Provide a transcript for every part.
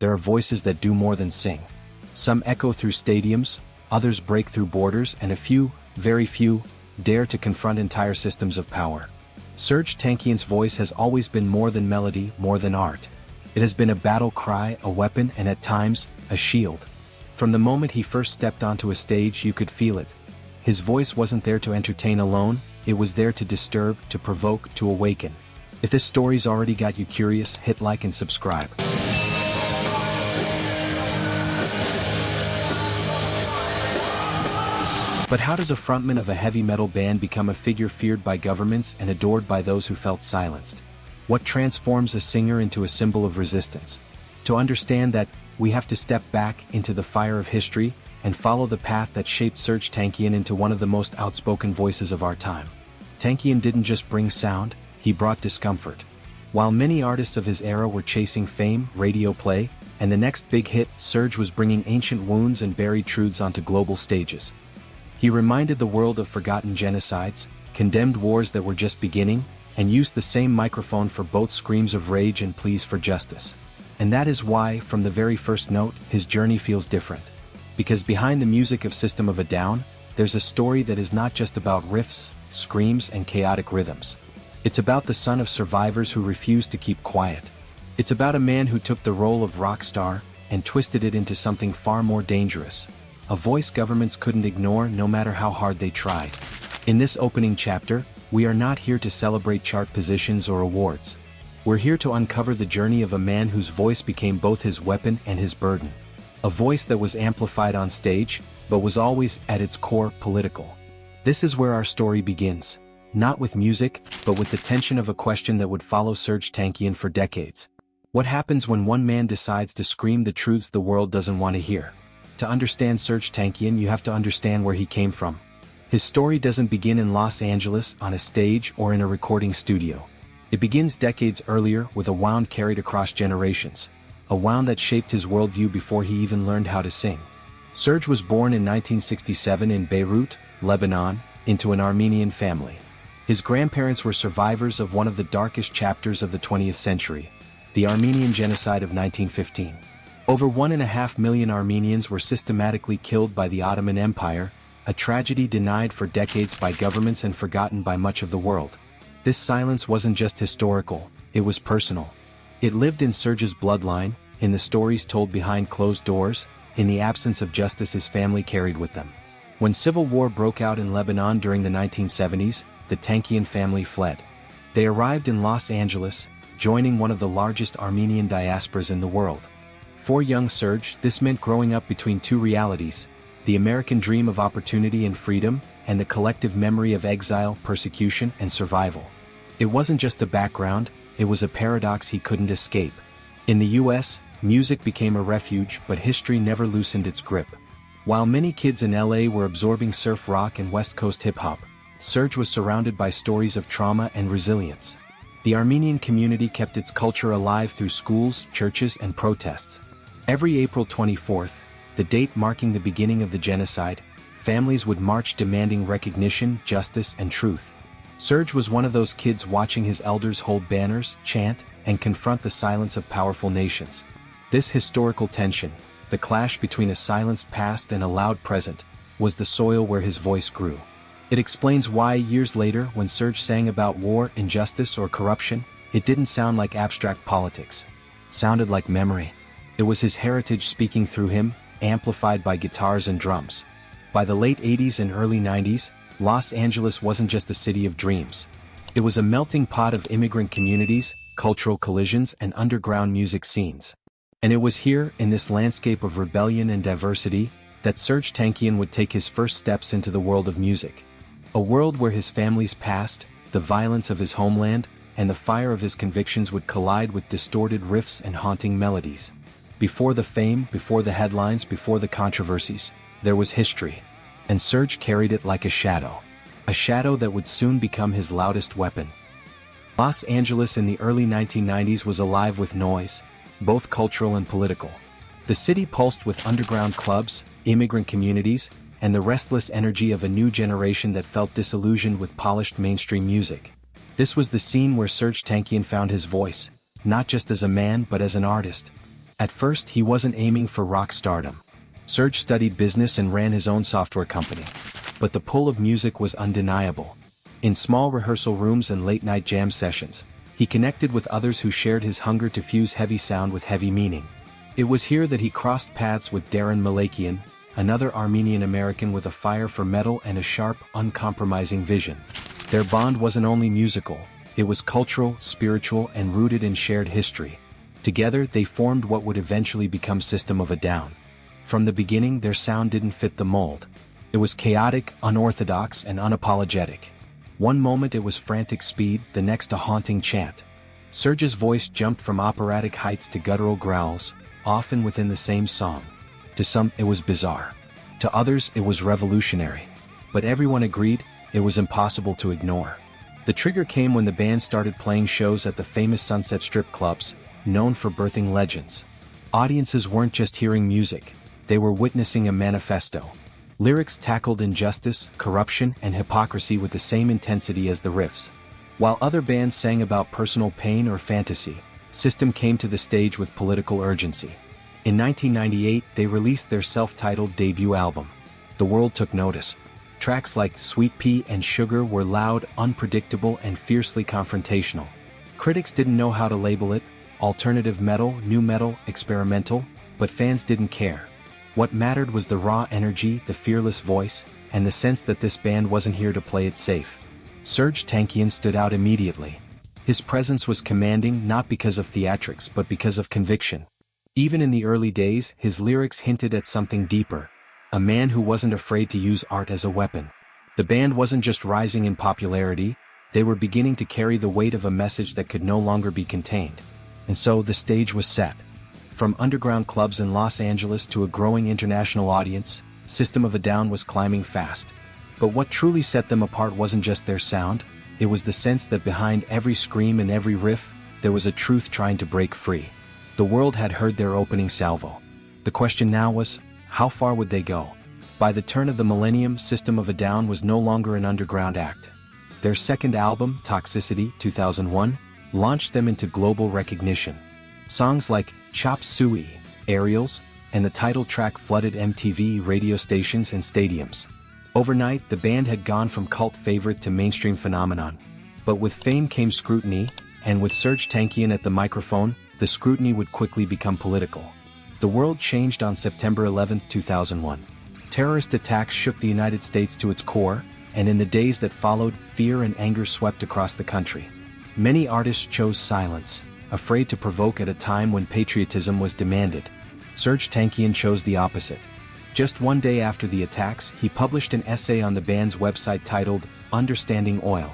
there are voices that do more than sing. Some echo through stadiums, others break through borders, and a few, very few, dare to confront entire systems of power. Serj Tankian's voice has always been more than melody, more than art. It has been a battle cry, a weapon, and at times, a shield. From the moment he first stepped onto a stage, you could feel it. His voice wasn't there to entertain alone, it was there to disturb, to provoke, to awaken. If this story's already got you curious, hit like and subscribe. But how does a frontman of a heavy metal band become a figure feared by governments and adored by those who felt silenced? What transforms a singer into a symbol of resistance? To understand that, we have to step back into the fire of history and follow the path that shaped Serj Tankian into one of the most outspoken voices of our time. Tankian didn't just bring sound, he brought discomfort. While many artists of his era were chasing fame, radio play, and the next big hit, Serj was bringing ancient wounds and buried truths onto global stages. He reminded the world of forgotten genocides, condemned wars that were just beginning, and used the same microphone for both screams of rage and pleas for justice. And that is why, from the very first note, his journey feels different. Because behind the music of System of a Down, there's a story that is not just about riffs, screams, and chaotic rhythms. It's about the son of survivors who refused to keep quiet. It's about a man who took the role of rock star and twisted it into something far more dangerous. A voice governments couldn't ignore no matter how hard they tried. In this opening chapter, we are not here to celebrate chart positions or awards. We're here to uncover the journey of a man whose voice became both his weapon and his burden. A voice that was amplified on stage, but was always, at its core, political. This is where our story begins. Not with music, but with the tension of a question that would follow Serj Tankian for decades. What happens when one man decides to scream the truths the world doesn't want to hear? To understand Serj Tankian, you have to understand where he came from. His story doesn't begin in Los Angeles on a stage or in a recording studio. It begins decades earlier with a wound carried across generations. A wound that shaped his worldview before he even learned how to sing. Serj was born in 1967 in Beirut, Lebanon, into an Armenian family. His grandparents were survivors of one of the darkest chapters of the 20th century, the Armenian Genocide of 1915. Over 1.5 million Armenians were systematically killed by the Ottoman Empire, a tragedy denied for decades by governments and forgotten by much of the world. This silence wasn't just historical, it was personal. It lived in Serj's bloodline, in the stories told behind closed doors, in the absence of justice his family carried with them. When civil war broke out in Lebanon during the 1970s, the Tankian family fled. They arrived in Los Angeles, joining one of the largest Armenian diasporas in the world. For young Serj, this meant growing up between two realities, the American dream of opportunity and freedom, and the collective memory of exile, persecution, and survival. It wasn't just a background, it was a paradox he couldn't escape. In the US, music became a refuge, but history never loosened its grip. While many kids in LA were absorbing surf rock and West Coast hip-hop, Serj was surrounded by stories of trauma and resilience. The Armenian community kept its culture alive through schools, churches, and protests. Every April 24th, the date marking the beginning of the genocide, families would march demanding recognition, justice, and truth. Serj was one of those kids watching his elders hold banners, chant, and confront the silence of powerful nations. This historical tension, the clash between a silenced past and a loud present, was the soil where his voice grew. It explains why, years later, when Serj sang about war, injustice, or corruption, it didn't sound like abstract politics. It sounded like memory. It was his heritage speaking through him, amplified by guitars and drums. By the late 80s and early 90s, Los Angeles wasn't just a city of dreams. It was a melting pot of immigrant communities, cultural collisions, and underground music scenes. And it was here, in this landscape of rebellion and diversity, that Serj Tankian would take his first steps into the world of music. A world where his family's past, the violence of his homeland, and the fire of his convictions would collide with distorted riffs and haunting melodies. Before the fame, before the headlines, before the controversies, there was history. And Serj carried it like a shadow that would soon become his loudest weapon. Los Angeles in the early 1990s was alive with noise, both cultural and political. The city pulsed with underground clubs, immigrant communities, and the restless energy of a new generation that felt disillusioned with polished mainstream music. This was the scene where Serj Tankian found his voice, not just as a man but as an artist. At first he wasn't aiming for rock stardom. Serj studied business and ran his own software company. But the pull of music was undeniable. In small rehearsal rooms and late-night jam sessions, he connected with others who shared his hunger to fuse heavy sound with heavy meaning. It was here that he crossed paths with Darren Malakian, another Armenian-American with a fire for metal and a sharp, uncompromising vision. Their bond wasn't only musical, it was cultural, spiritual, and rooted in shared history. Together they formed what would eventually become System of a Down. From the beginning their sound didn't fit the mold. It was chaotic, unorthodox, and unapologetic. One moment it was frantic speed, the next a haunting chant. Serj's voice jumped from operatic heights to guttural growls, often within the same song. To some, it was bizarre. To others, it was revolutionary. But everyone agreed, it was impossible to ignore. The trigger came when the band started playing shows at the famous Sunset strip clubs, known for birthing legends. Audiences weren't just hearing music, they were witnessing a manifesto. Lyrics tackled injustice, corruption, and hypocrisy with the same intensity as the riffs. While other bands sang about personal pain or fantasy, System came to the stage with political urgency. In 1998, they released their self-titled debut album. The world took notice. Tracks like Sweet Pea and Sugar were loud, unpredictable, and fiercely confrontational. Critics didn't know how to label it: alternative metal, new metal, experimental, but fans didn't care. What mattered was the raw energy, the fearless voice, and the sense that this band wasn't here to play it safe. Serj Tankian stood out immediately. His presence was commanding not because of theatrics but because of conviction. Even in the early days, his lyrics hinted at something deeper. A man who wasn't afraid to use art as a weapon. The band wasn't just rising in popularity, they were beginning to carry the weight of a message that could no longer be contained. And so the stage was set. From underground clubs in Los Angeles to a growing international audience, System of a Down was climbing fast. But what truly set them apart wasn't just their sound, it was the sense that behind every scream and every riff, there was a truth trying to break free. The world had heard their opening salvo. The question now was, how far would they go? By the turn of the millennium, System of a Down was no longer an underground act. Their second album, Toxicity, 2001, launched them into global recognition. Songs like Chop Suey, Aerials, and the title track flooded MTV radio stations and stadiums. Overnight, the band had gone from cult favorite to mainstream phenomenon. But with fame came scrutiny, and with Serj Tankian at the microphone, the scrutiny would quickly become political. The world changed on September 11, 2001. Terrorist attacks shook the United States to its core, and in the days that followed, fear and anger swept across the country. Many artists chose silence, afraid to provoke at a time when patriotism was demanded. Serj Tankian chose the opposite. Just one day after the attacks, he published an essay on the band's website titled, Understanding Oil.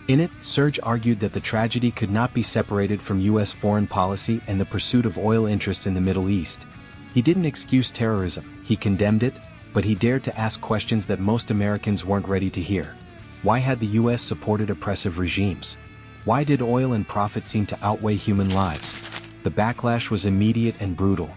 In it, Serj argued that the tragedy could not be separated from U.S. foreign policy and the pursuit of oil interests in the Middle East. He didn't excuse terrorism, he condemned it, but he dared to ask questions that most Americans weren't ready to hear. Why had the U.S. supported oppressive regimes? Why did oil and profit seem to outweigh human lives? The backlash was immediate and brutal.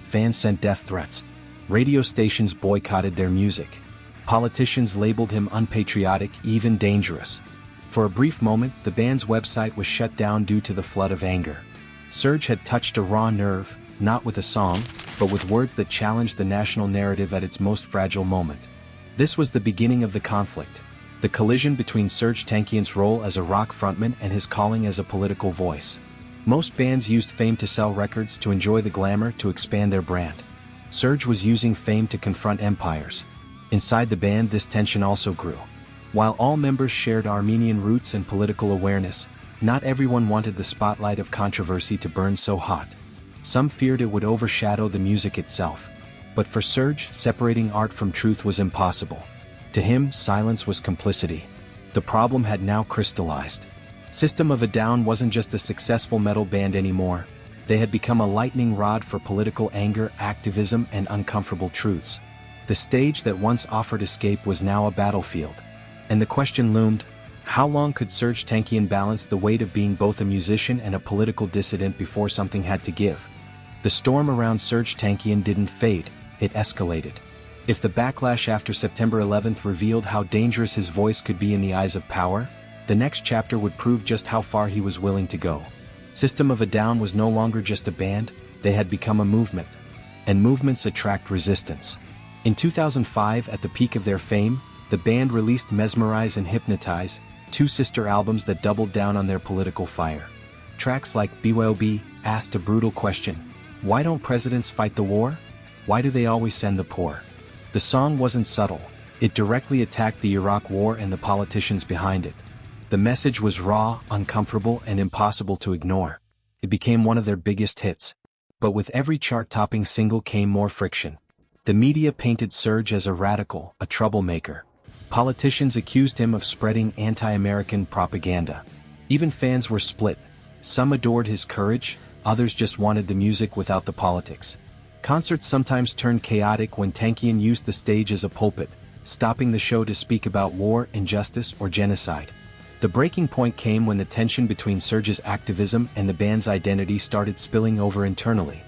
Fans sent death threats. Radio stations boycotted their music. Politicians labeled him unpatriotic, even dangerous. For a brief moment, the band's website was shut down due to the flood of anger. Serj had touched a raw nerve, not with a song, but with words that challenged the national narrative at its most fragile moment. This was the beginning of the conflict. The collision between Serj Tankian's role as a rock frontman and his calling as a political voice. Most bands used fame to sell records, to enjoy the glamour, to expand their brand. Serj was using fame to confront empires. Inside the band, this tension also grew. While all members shared Armenian roots and political awareness, not everyone wanted the spotlight of controversy to burn so hot. Some feared it would overshadow the music itself. But for Serj, separating art from truth was impossible. To him, silence was complicity. The problem had now crystallized. System of a Down wasn't just a successful metal band anymore. They had become a lightning rod for political anger, activism, and uncomfortable truths. The stage that once offered escape was now a battlefield. And the question loomed, how long could Serj Tankian balance the weight of being both a musician and a political dissident before something had to give? The storm around Serj Tankian didn't fade, it escalated. If the backlash after September 11th revealed how dangerous his voice could be in the eyes of power, the next chapter would prove just how far he was willing to go. System of a Down was no longer just a band, they had become a movement. And movements attract resistance. In 2005, at the peak of their fame, the band released Mesmerize and Hypnotize, two sister albums that doubled down on their political fire. Tracks like BYOB asked a brutal question: why don't presidents fight the war? Why do they always send the poor? The song wasn't subtle. It directly attacked the Iraq War and the politicians behind it. The message was raw, uncomfortable, and impossible to ignore. It became one of their biggest hits. But with every chart-topping single came more friction. The media painted Serj as a radical, a troublemaker. Politicians accused him of spreading anti-American propaganda. Even fans were split. Some adored his courage, others just wanted the music without the politics. Concerts sometimes turned chaotic when Tankian used the stage as a pulpit, stopping the show to speak about war, injustice, or genocide. The breaking point came when the tension between Serj's activism and the band's identity started spilling over internally.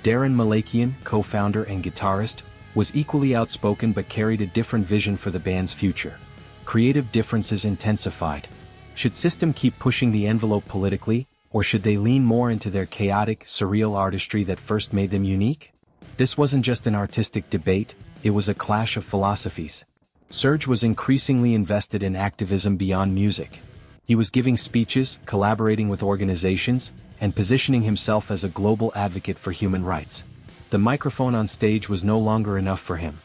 Darren Malakian, co-founder and guitarist, was equally outspoken but carried a different vision for the band's future. Creative differences intensified. Should System keep pushing the envelope politically, or should they lean more into their chaotic, surreal artistry that first made them unique? This wasn't just an artistic debate, it was a clash of philosophies. Serj was increasingly invested in activism beyond music. He was giving speeches, collaborating with organizations, and positioning himself as a global advocate for human rights. The microphone on stage was no longer enough for him.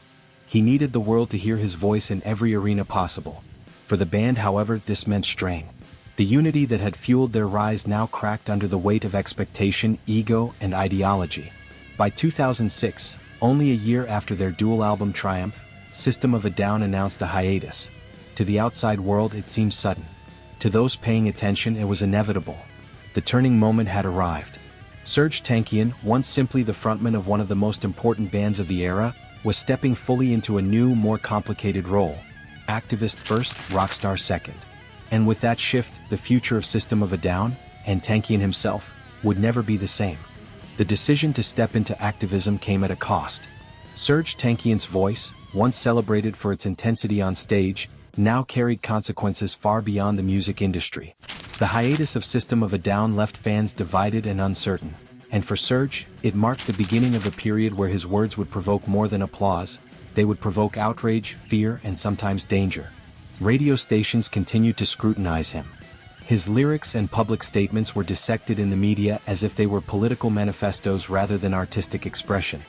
He needed the world to hear his voice in every arena possible. For the band, however, this meant strain. The unity that had fueled their rise now cracked under the weight of expectation, ego, and ideology. By 2006, only a year after their dual album triumph, System of a Down announced a hiatus. To the outside world it seemed sudden. To those paying attention it was inevitable. The turning moment had arrived. Serj Tankian, once simply the frontman of one of the most important bands of the era, was stepping fully into a new, more complicated role. Activist first, rockstar second. And with that shift, the future of System of a Down, and Tankian himself, would never be the same. The decision to step into activism came at a cost. Serj Tankian's voice, once celebrated for its intensity on stage, now carried consequences far beyond the music industry. The hiatus of System of a Down left fans divided and uncertain, and for Serj, it marked the beginning of a period where his words would provoke more than applause. They would provoke outrage, fear, and sometimes danger. Radio stations continued to scrutinize him. His lyrics and public statements were dissected in the media as if they were political manifestos rather than artistic expression.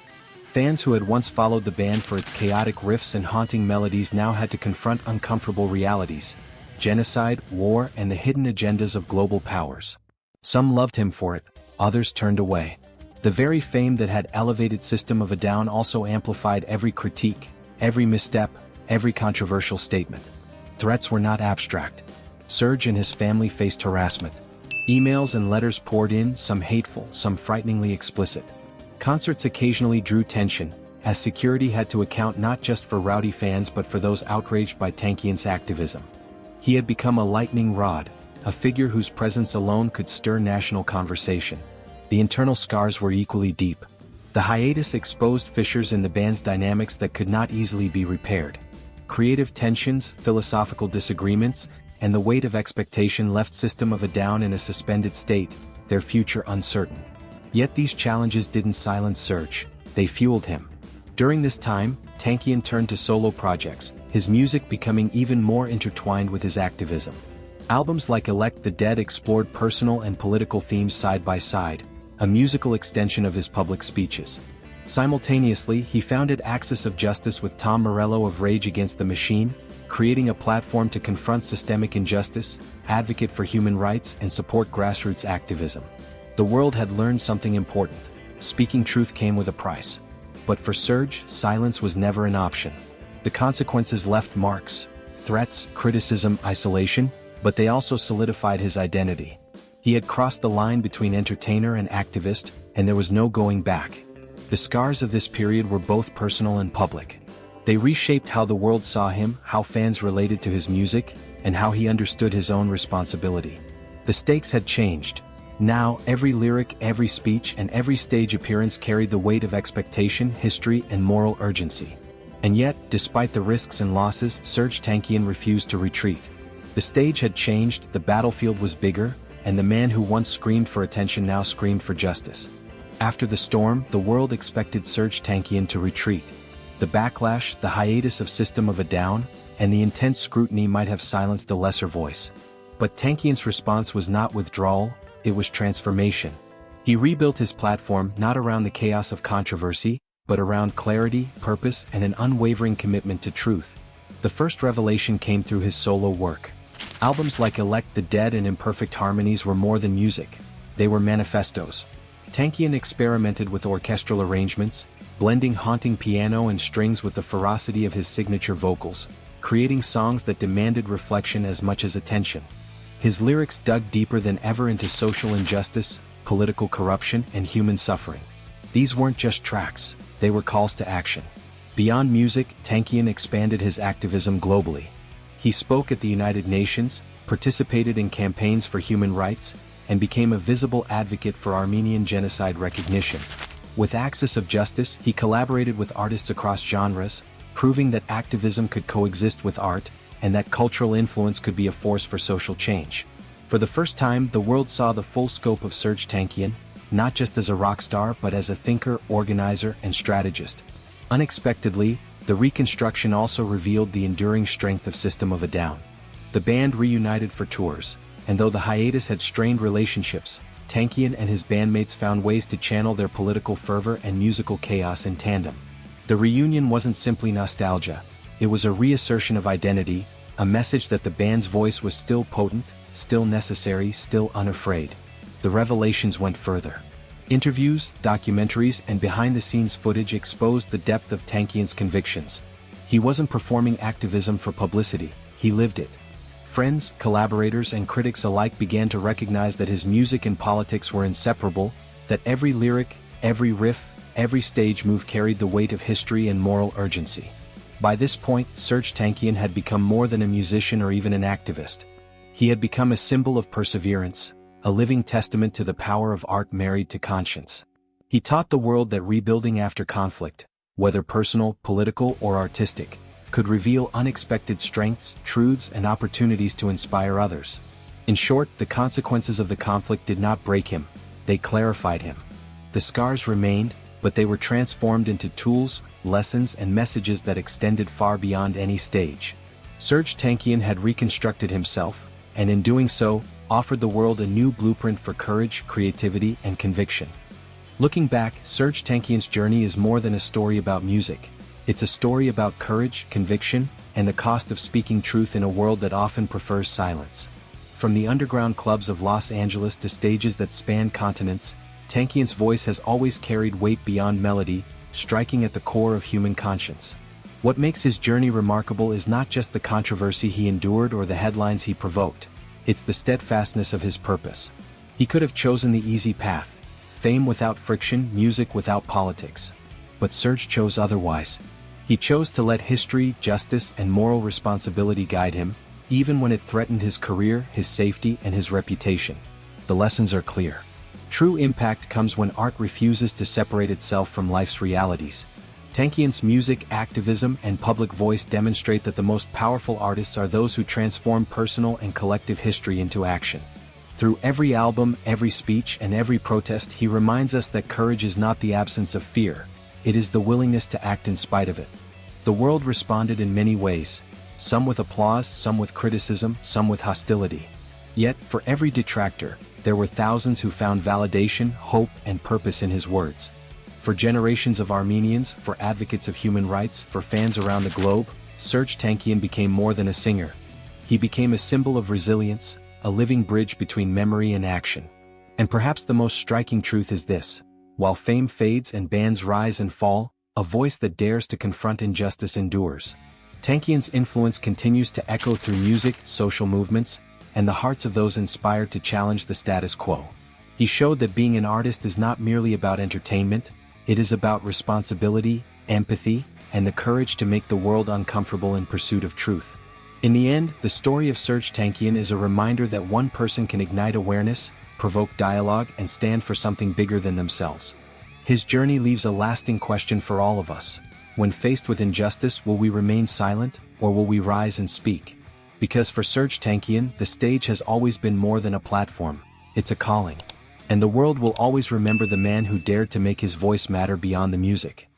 Fans who had once followed the band for its chaotic riffs and haunting melodies now had to confront uncomfortable realities: genocide, war, and the hidden agendas of global powers. Some loved him for it, others turned away. The very fame that had elevated System of a Down also amplified every critique, every misstep, every controversial statement. Threats were not abstract. Serj and his family faced harassment. Emails and letters poured in, some hateful, some frighteningly explicit. Concerts occasionally drew tension, as security had to account not just for rowdy fans but for those outraged by Tankian's activism. He had become a lightning rod, a figure whose presence alone could stir national conversation. The internal scars were equally deep. The hiatus exposed fissures in the band's dynamics that could not easily be repaired. Creative tensions, philosophical disagreements, and the weight of expectation left System of a Down in a suspended state, their future uncertain. Yet these challenges didn't silence Serj, they fueled him. During this time, Tankian turned to solo projects, his music becoming even more intertwined with his activism. Albums like Elect the Dead explored personal and political themes side by side, a musical extension of his public speeches. Simultaneously, he founded Axis of Justice with Tom Morello of Rage Against the Machine, creating a platform to confront systemic injustice, advocate for human rights, and support grassroots activism. The world had learned something important. Speaking truth came with a price. But for Serj, silence was never an option. The consequences left marks: threats, criticism, isolation, but they also solidified his identity. He had crossed the line between entertainer and activist, and there was no going back. The scars of this period were both personal and public. They reshaped how the world saw him, how fans related to his music, and how he understood his own responsibility. The stakes had changed. Now, every lyric, every speech, and every stage appearance carried the weight of expectation, history, and moral urgency. And yet, despite the risks and losses, Serj Tankian refused to retreat. The stage had changed, the battlefield was bigger, and the man who once screamed for attention now screamed for justice. After the storm, the world expected Serj Tankian to retreat. The backlash, the hiatus of System of a Down, and the intense scrutiny might have silenced a lesser voice. But Tankian's response was not withdrawal, it was transformation. He rebuilt his platform not around the chaos of controversy, but around clarity, purpose, and an unwavering commitment to truth. The first revelation came through his solo work. Albums like Elect the Dead and Imperfect Harmonies were more than music. They were manifestos. Tankian experimented with orchestral arrangements, blending haunting piano and strings with the ferocity of his signature vocals, creating songs that demanded reflection as much as attention. His lyrics dug deeper than ever into social injustice, political corruption, and human suffering. These weren't just tracks, they were calls to action. Beyond music, Tankian expanded his activism globally. He spoke at the United Nations, participated in campaigns for human rights, and became a visible advocate for Armenian genocide recognition. With Axis of Justice, he collaborated with artists across genres, proving that activism could coexist with art, and that cultural influence could be a force for social change. For the first time, the world saw the full scope of Serj Tankian, not just as a rock star but as a thinker, organizer, and strategist. Unexpectedly, the reconstruction also revealed the enduring strength of System of a Down. The band reunited for tours, and though the hiatus had strained relationships, Tankian and his bandmates found ways to channel their political fervor and musical chaos in tandem. The reunion wasn't simply nostalgia, it was a reassertion of identity, a message that the band's voice was still potent, still necessary, still unafraid. The revelations went further. Interviews, documentaries, and behind-the-scenes footage exposed the depth of Tankian's convictions. He wasn't performing activism for publicity, he lived it. Friends, collaborators, and critics alike began to recognize that his music and politics were inseparable, that every lyric, every riff, every stage move carried the weight of history and moral urgency. By this point, Serj Tankian had become more than a musician or even an activist. He had become a symbol of perseverance, a living testament to the power of art married to conscience. He taught the world that rebuilding after conflict, whether personal, political, or artistic, could reveal unexpected strengths, truths, and opportunities to inspire others. In short, the consequences of the conflict did not break him, they clarified him. The scars remained, but they were transformed into tools, lessons, and messages that extended far beyond any stage. Serj Tankian had reconstructed himself, and in doing so, offered the world a new blueprint for courage, creativity, and conviction. Looking back, Serj Tankian's journey is more than a story about music. It's a story about courage, conviction, and the cost of speaking truth in a world that often prefers silence. From the underground clubs of Los Angeles to stages that span continents, Tankian's voice has always carried weight beyond melody, striking at the core of human conscience. What makes his journey remarkable is not just the controversy he endured or the headlines he provoked. It's the steadfastness of his purpose. He could have chosen the easy path, fame without friction, music without politics. But Serj chose otherwise. He chose to let history, justice, and moral responsibility guide him, even when it threatened his career, his safety, and his reputation. The lessons are clear. True impact comes when art refuses to separate itself from life's realities. Tankian's music, activism, and public voice demonstrate that the most powerful artists are those who transform personal and collective history into action. Through every album, every speech, and every protest, he reminds us that courage is not the absence of fear, it is the willingness to act in spite of it. The world responded in many ways, some with applause, some with criticism, some with hostility. Yet, for every detractor, there were thousands who found validation, hope, and purpose in his words. For generations of Armenians, for advocates of human rights, for fans around the globe, Serj Tankian became more than a singer. He became a symbol of resilience, a living bridge between memory and action. And perhaps the most striking truth is this: while fame fades and bands rise and fall, a voice that dares to confront injustice endures. Tankian's influence continues to echo through music, social movements, and the hearts of those inspired to challenge the status quo. He showed that being an artist is not merely about entertainment, it is about responsibility, empathy, and the courage to make the world uncomfortable in pursuit of truth. In the end, the story of Serj Tankian is a reminder that one person can ignite awareness, provoke dialogue, and stand for something bigger than themselves. His journey leaves a lasting question for all of us. When faced with injustice, will we remain silent, or will we rise and speak? Because for Serj Tankian, the stage has always been more than a platform, it's a calling. And the world will always remember the man who dared to make his voice matter beyond the music.